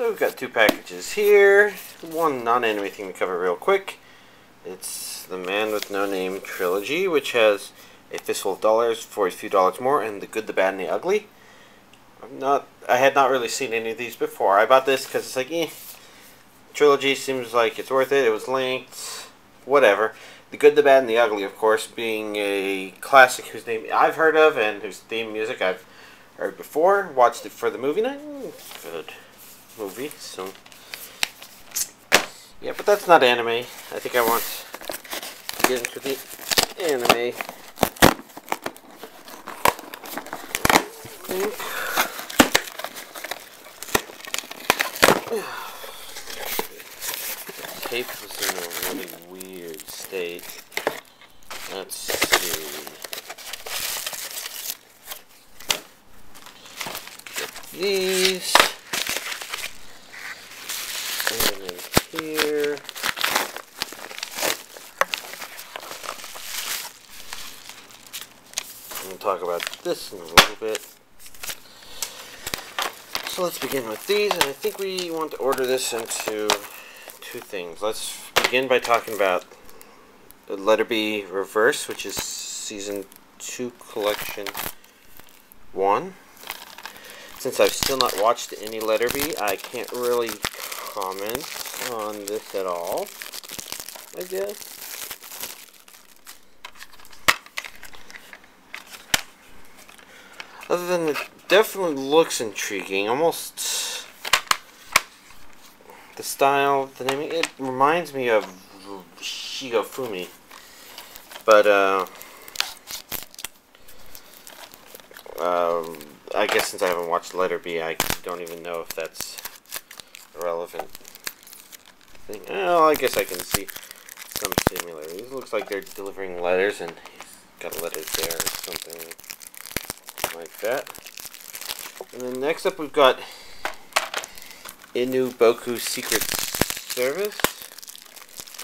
So we've got two packages here. One non-anime thing to cover real quick. It's The Man with No Name Trilogy, which has a fistful of dollars for a few dollars more, and The Good, the Bad, and the Ugly. I had not really seen any of these before. I bought this because it's like, Trilogy seems like it's worth it. It was linked. Whatever. The Good, the Bad, and the Ugly, of course, being a classic whose name I've heard of and whose theme music I've heard before. Watched it for the movie night. Good movie. So, yeah, but that's not anime. I think I want to get into the anime. The tape was in a really weird state. Let's see. Get these. And in here. We'll talk about this in a little bit. So let's begin with these, and I think we want to order this into two things. Let's begin by talking about the Letter B Reverse, which is Season 2, Collection 1. Since I've still not watched any Letter B, I can't really comment on this at all, I guess. Other than it definitely looks intriguing, almost the style, the naming, it reminds me of Shigofumi, but I guess since I haven't watched Letter B, I don't even know if that's a relevant thing. Well, I guess I can see some similarities. It looks like they're delivering letters, and he's got a letter there or something like that. And then next up we've got Boku Secret Service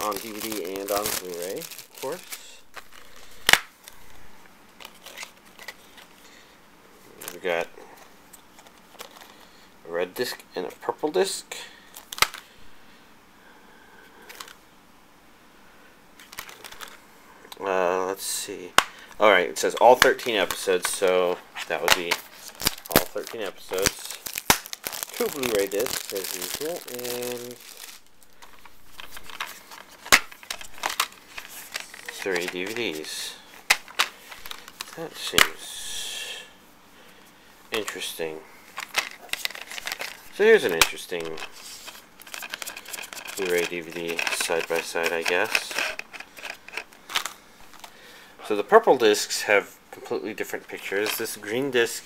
on DVD and on Blu-ray, of course. We've got a red disc and a purple disc. Let's see. Alright, it says all 13 episodes, so that would be all 13 episodes. 2 Blu-ray discs, as usual, and 3 DVDs. That seems interesting. So here's an interesting Blu-ray DVD side by side, I guess. So the purple discs have completely different pictures. This green disc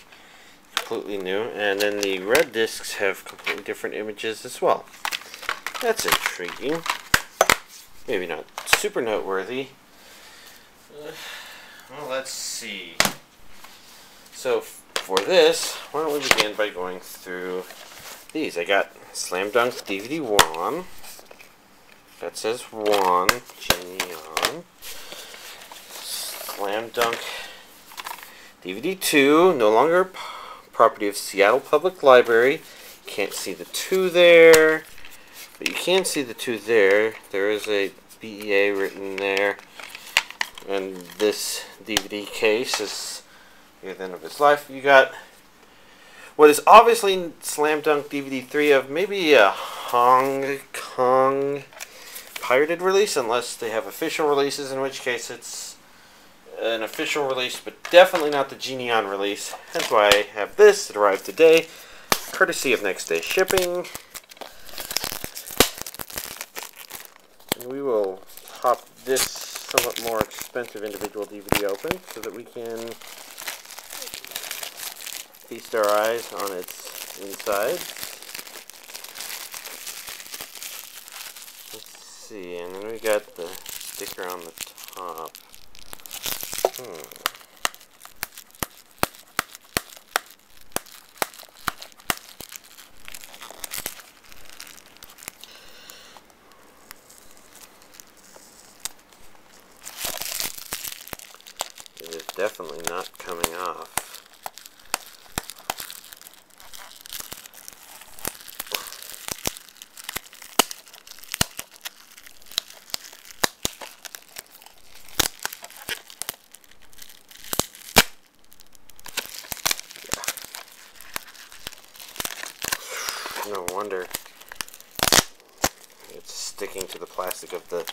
completely new, and then the red discs have completely different images as well. That's intriguing. Maybe not super noteworthy. Well, let's see. So for this, why don't we begin by going through these. I got Slam Dunk DVD 1. That says 1. Genion. Slam Dunk DVD 2, no longer property of Seattle Public Library. Can't see the 2 there, but you can see the 2 there. There is a BEA written there, and this DVD case is near the end of its life. You got what is obviously Slam Dunk DVD 3 of maybe a Hong Kong pirated release, unless they have official releases, in which case it's an official release, but definitely not the Genion release. That's why I have this. It arrived today, courtesy of next day shipping. And we will pop this somewhat more expensive individual DVD open so that we can feast our eyes on its inside. Let's see, and then we got the sticker on the top. It is definitely not coming off. wonder. It's sticking to the plastic of the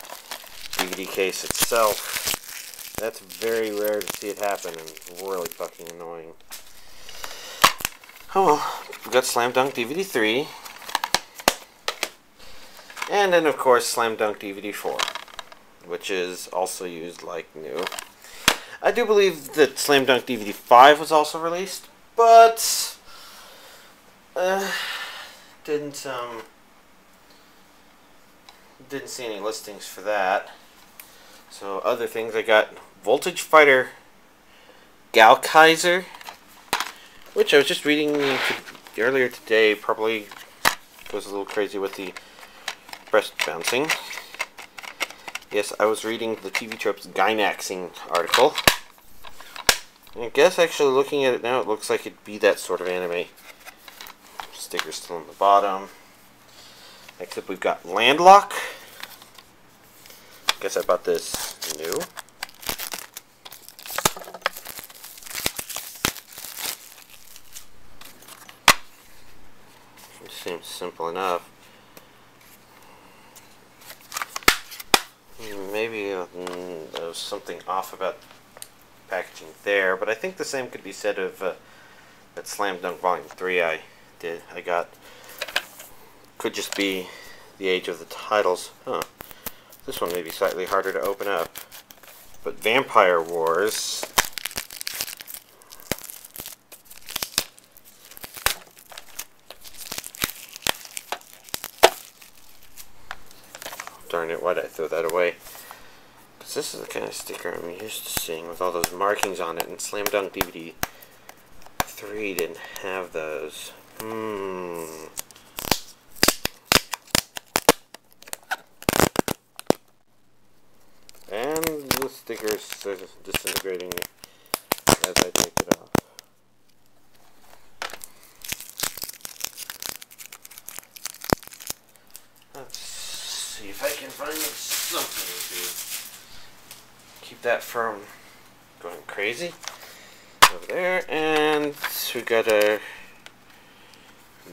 DVD case itself. That's very rare to see it happen and really fucking annoying. Oh well, we got Slam Dunk DVD 3. And then of course Slam Dunk DVD 4, which is also used like new. I do believe that Slam Dunk DVD 5 was also released, but didn't see any listings for that. So other things, I got Voltage Fighter Gowcaizer, which I was just reading earlier today. Probably goes a little crazy with the breast bouncing. Yes, I was reading the TV Tropes Gynaxing article. And I guess actually looking at it now, it looks like it'd be that sort of anime. Sticker's still on the bottom. Next up, we've got Landlock. Guess I bought this new. It seems simple enough. Maybe there was something off about packaging there, but I think the same could be said of that Slam Dunk Volume 3 I got. Could just be the age of the titles. Huh. This one may be slightly harder to open up. But Vampire Wars. Darn it, why did I throw that away? Because this is the kind of sticker I'm used to seeing with all those markings on it, and Slam Dunk DVD 3 didn't have those. And the stickers are disintegrating as I take it off. Let's see if I can find something to keep that from going crazy. Over there, and we got a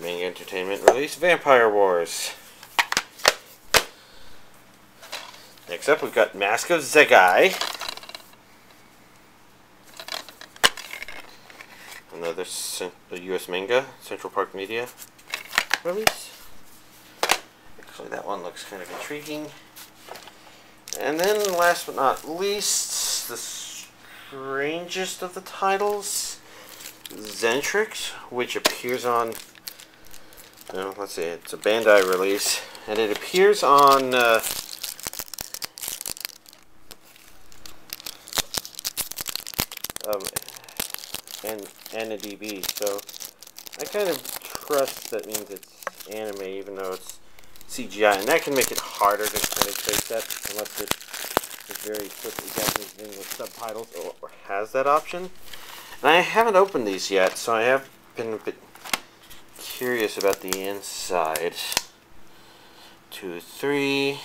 Manga Entertainment release, Vampire Wars. Next up, we've got Mask of Zeguy. Another US manga, Central Park Media release. Actually, that one looks kind of intriguing. And then, last but not least, the strangest of the titles, Zentrix, which appears on, let's see, it's a Bandai release, and it appears on AniDB, so I kind of trust that means it's anime, even though it's CGI, and that can make it harder to kind of trace that unless it is very quickly Japanese and English subtitles or has that option. And I haven't opened these yet, so I have been a bit curious about the inside. 2, 3.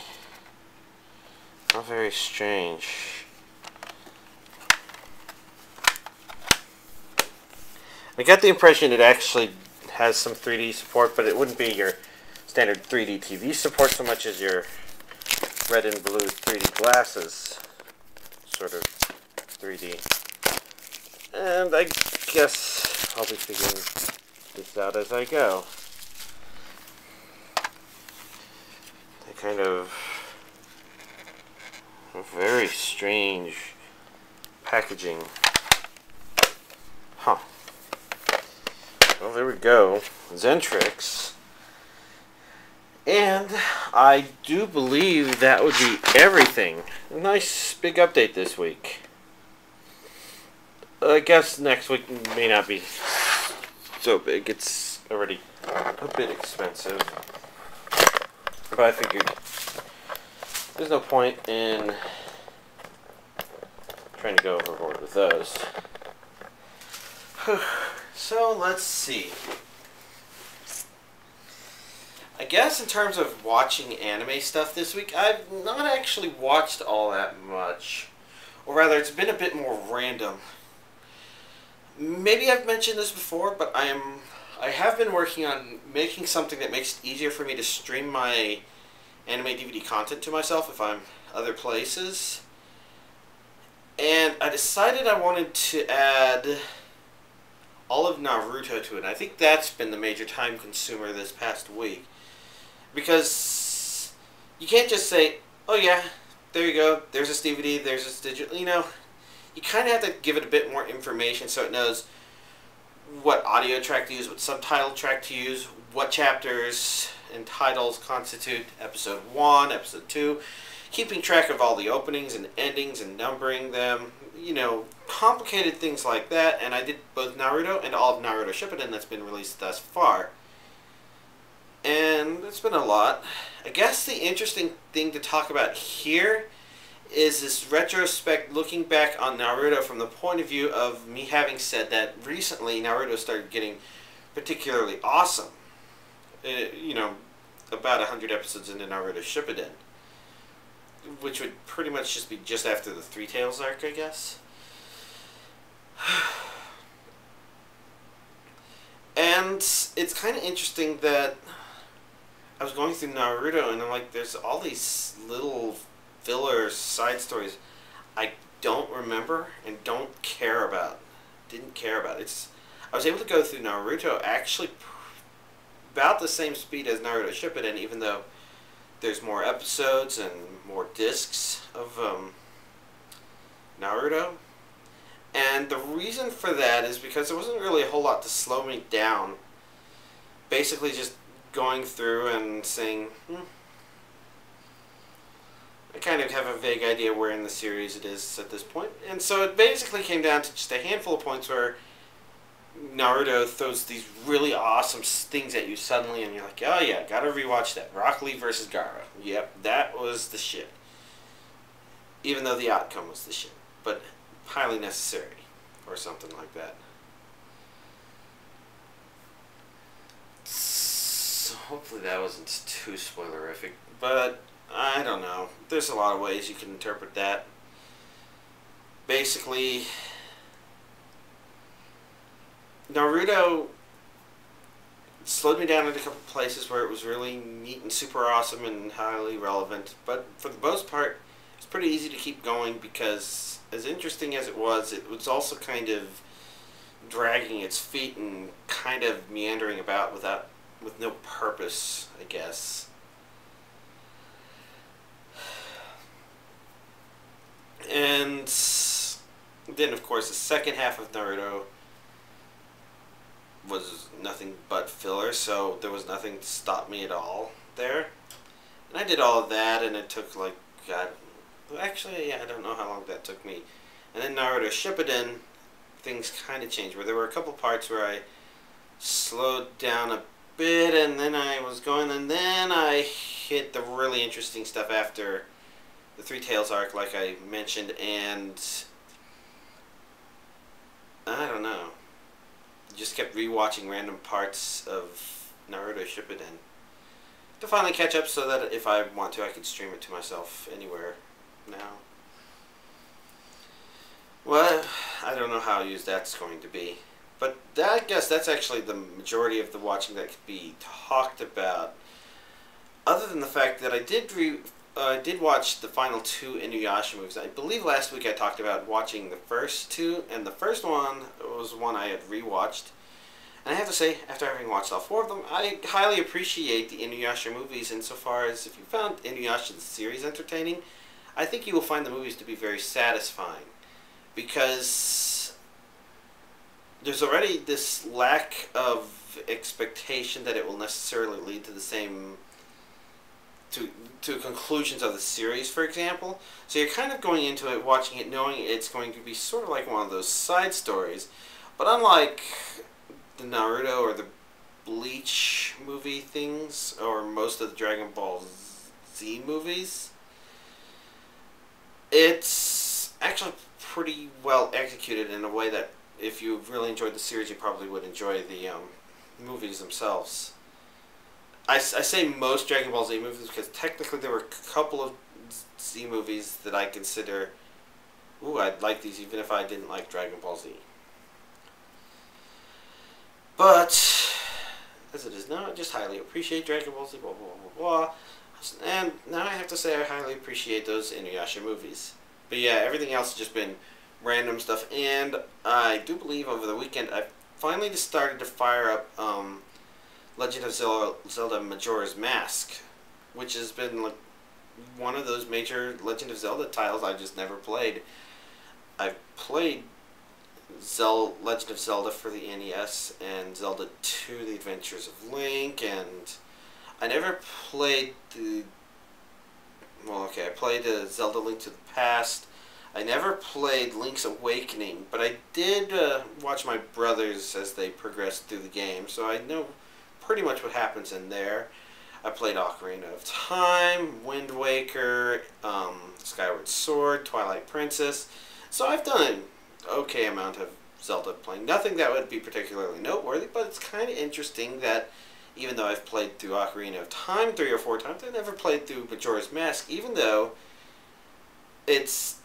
Not very strange. I got the impression it actually has some 3D support, but it wouldn't be your standard 3D TV support so much as your red and blue 3D glasses sort of 3D. And I guess I'll be figuring this out as I go. A kind of very strange packaging. Huh. Well, there we go. Zentrix. And I do believe that would be everything. A nice big update this week. I guess next week may not be so big. It's already a bit expensive. But I figured there's no point in trying to go overboard with those. So let's see. I guess in terms of watching anime stuff this week, I've not actually watched all that much. Or rather, it's been a bit more random. Maybe I've mentioned this before, but I am I have been working on making something that makes it easier for me to stream my anime DVD content to myself if I'm other places. And I decided I wanted to add all of Naruto to it. I think that's been the major time consumer this past week. Because you can't just say, oh yeah, there you go, there's this DVD, there's this digital, you know. You kind of have to give it a bit more information so it knows what audio track to use, what subtitle track to use, what chapters and titles constitute episode 1, episode 2, keeping track of all the openings and endings and numbering them, you know, complicated things like that. And I did both Naruto and all of Naruto Shippuden that's been released thus far. And it's been a lot. I guess the interesting thing to talk about here is this retrospect looking back on Naruto from the point of view of me having said that recently Naruto started getting particularly awesome. You know, about 100 episodes into Naruto Shippuden, which would pretty much just be just after the Three Tails arc, I guess. And it's kind of interesting that I was going through Naruto and I'm like, there's all these little filler side stories I don't remember and don't care about. Didn't care about. I was able to go through Naruto actually about the same speed as Naruto Shippuden, even though there's more episodes and more discs of Naruto. And the reason for that is because there wasn't really a whole lot to slow me down. Basically just going through and saying, I kind of have a vague idea where in the series it is at this point. And so it basically came down to just a handful of points where Naruto throws these really awesome things at you suddenly and you're like, oh yeah, gotta rewatch that. Rock Lee versus Gaara. Yep, that was the shit. Even though the outcome was the shit. But highly necessary. Or something like that. So hopefully that wasn't too spoilerific. But I don't know. There's a lot of ways you can interpret that. Basically, Naruto slowed me down at a couple places where it was really neat and super awesome and highly relevant. But for the most part, it's pretty easy to keep going because as interesting as it was also kind of dragging its feet and kind of meandering about with no purpose, I guess. And then, of course, the second half of Naruto was nothing but filler, so there was nothing to stop me at all there. And I did all of that, and it took, like, God, actually, yeah, I don't know how long that took me. And then Naruto Shippuden, things kind of changed, where there were a couple parts where I slowed down a bit, and then I was going, and then I hit the really interesting stuff after the Three Tails arc, like I mentioned, and I don't know. Just kept rewatching random parts of Naruto Shippuden to finally catch up so that if I want to, I could stream it to myself anywhere now. Well, I don't know how used that's going to be. But I guess that's actually the majority of the watching that could be talked about. Other than the fact that I did watch the final 2 Inuyasha movies. I believe last week I talked about watching the first 2, and the first one was one I had rewatched. And I have to say, after having watched all 4 of them, I highly appreciate the Inuyasha movies insofar as if you found Inuyasha the series entertaining, I think you will find the movies to be very satisfying. Because there's already this lack of expectation that it will necessarily lead to the same to conclusions of the series, for example. So you're kind of going into it, watching it, knowing it's going to be sort of like one of those side stories. But unlike the Naruto or the Bleach movie things, or most of the Dragon Ball Z movies, it's actually pretty well executed in a way that if you really enjoyed the series, you probably would enjoy the movies themselves. I say most Dragon Ball Z movies because technically there were a couple of Z movies that I consider, ooh, I'd like these even if I didn't like Dragon Ball Z. But as it is now. I just highly appreciate Dragon Ball Z, blah, blah, blah, blah. And now I have to say I highly appreciate those Inuyasha movies. But yeah, everything else has just been random stuff. And I do believe over the weekend I finally just started to fire up Legend of Zelda Majora's Mask, which has been like one of those major Legend of Zelda titles I just never played. I've played Legend of Zelda for the NES and Zelda 2, The Adventures of Link, and I never played I played Zelda Link to the Past. I never played Link's Awakening, but I did watch my brothers as they progressed through the game, so I know pretty much what happens in there. I played Ocarina of Time, Wind Waker, Skyward Sword, Twilight Princess, so I've done an okay amount of Zelda playing. Nothing that would be particularly noteworthy, but it's kind of interesting that even though I've played through Ocarina of Time 3 or 4 times, I never played through Majora's Mask, even though it's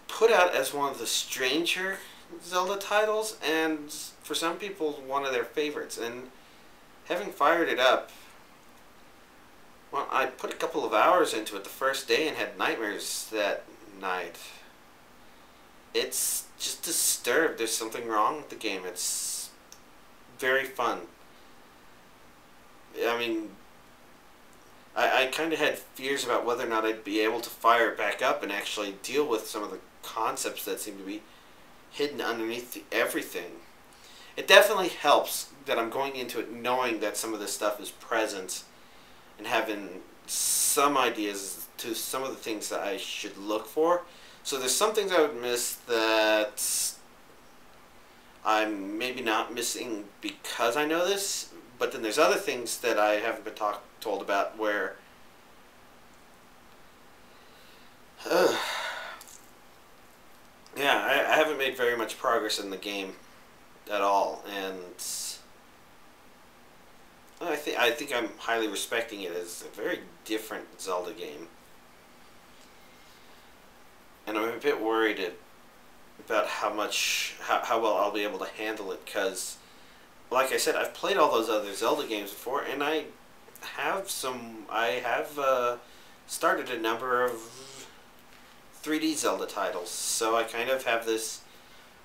put out as one of the stranger Zelda titles, and for some people, one of their favorites. And having fired it up, well, I put a couple of hours into it the first day and had nightmares that night. It's just disturbed. There's something wrong with the game. It's very fun. I mean, I kind of had fears about whether or not I'd be able to fire it back up and actually deal with some of the concepts that seem to be hidden underneath everything. It definitely helps that I'm going into it knowing that some of this stuff is present and having some ideas to some of the things that I should look for. So there's some things I would miss that I'm maybe not missing because I know this, but then there's other things that I haven't been told about where yeah, I haven't made very much progress in the game at all, and I think I'm highly respecting it as a very different Zelda game. And I'm a bit worried about how well I'll be able to handle it, because like I said, I've played all those other Zelda games before, and I have started a number of 3D Zelda titles, so I kind of have this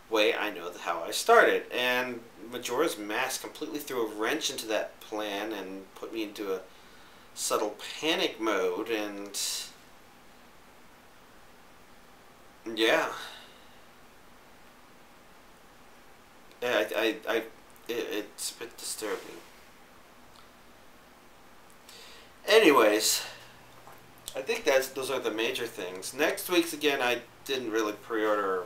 way I know how I started. And Majora's Mask completely threw a wrench into that plan and put me into a subtle panic mode, and yeah. It's a bit disturbing. Anyways, I think those are the major things. Next week's, again, I didn't really pre-order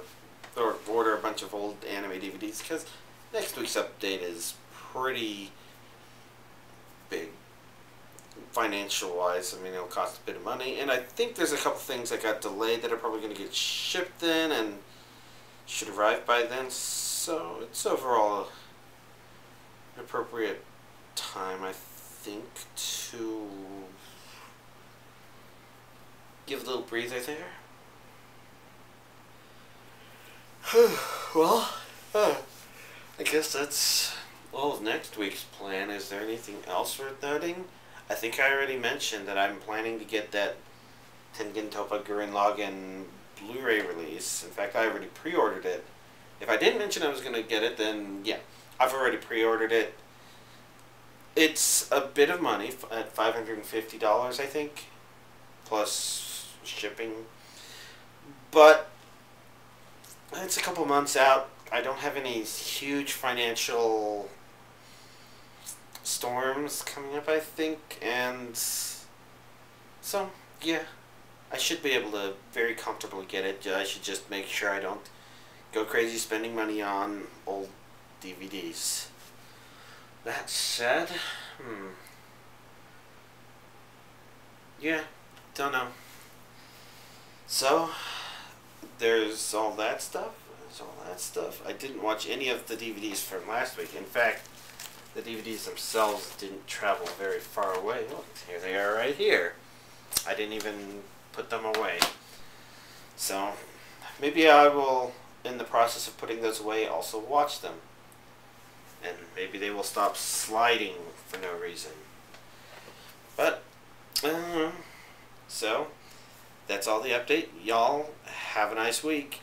or order a bunch of old anime DVDs because next week's update is pretty big financial-wise. I mean, it'll cost a bit of money, and I think there's a couple things that got delayed that are probably going to get shipped in and should arrive by then. So it's overall an appropriate time, I think, to give a little breather there. Well, I guess that's all of next week's plan. Is there anything else worth noting? I think I already mentioned that I'm planning to get that Tengen Toppa Gurren Lagann Blu-ray release. In fact, I already pre-ordered it. If I didn't mention I was going to get it, then yeah, I've already pre-ordered it. It's a bit of money at $550, I think, plus shipping. But it's a couple months out. I don't have any huge financial storms coming up, I think, and so yeah, I should be able to very comfortably get it. I should just make sure I don't go crazy spending money on old DVDs. That said, yeah, don't know. So there's all that stuff. I didn't watch any of the DVDs from last week. In fact, the DVDs themselves didn't travel very far away. Look, here they are right here. I didn't even put them away. So maybe I will, in the process of putting those away, also watch them. and maybe they will stop sliding for no reason. But so that's all the update. Y'all have a nice week.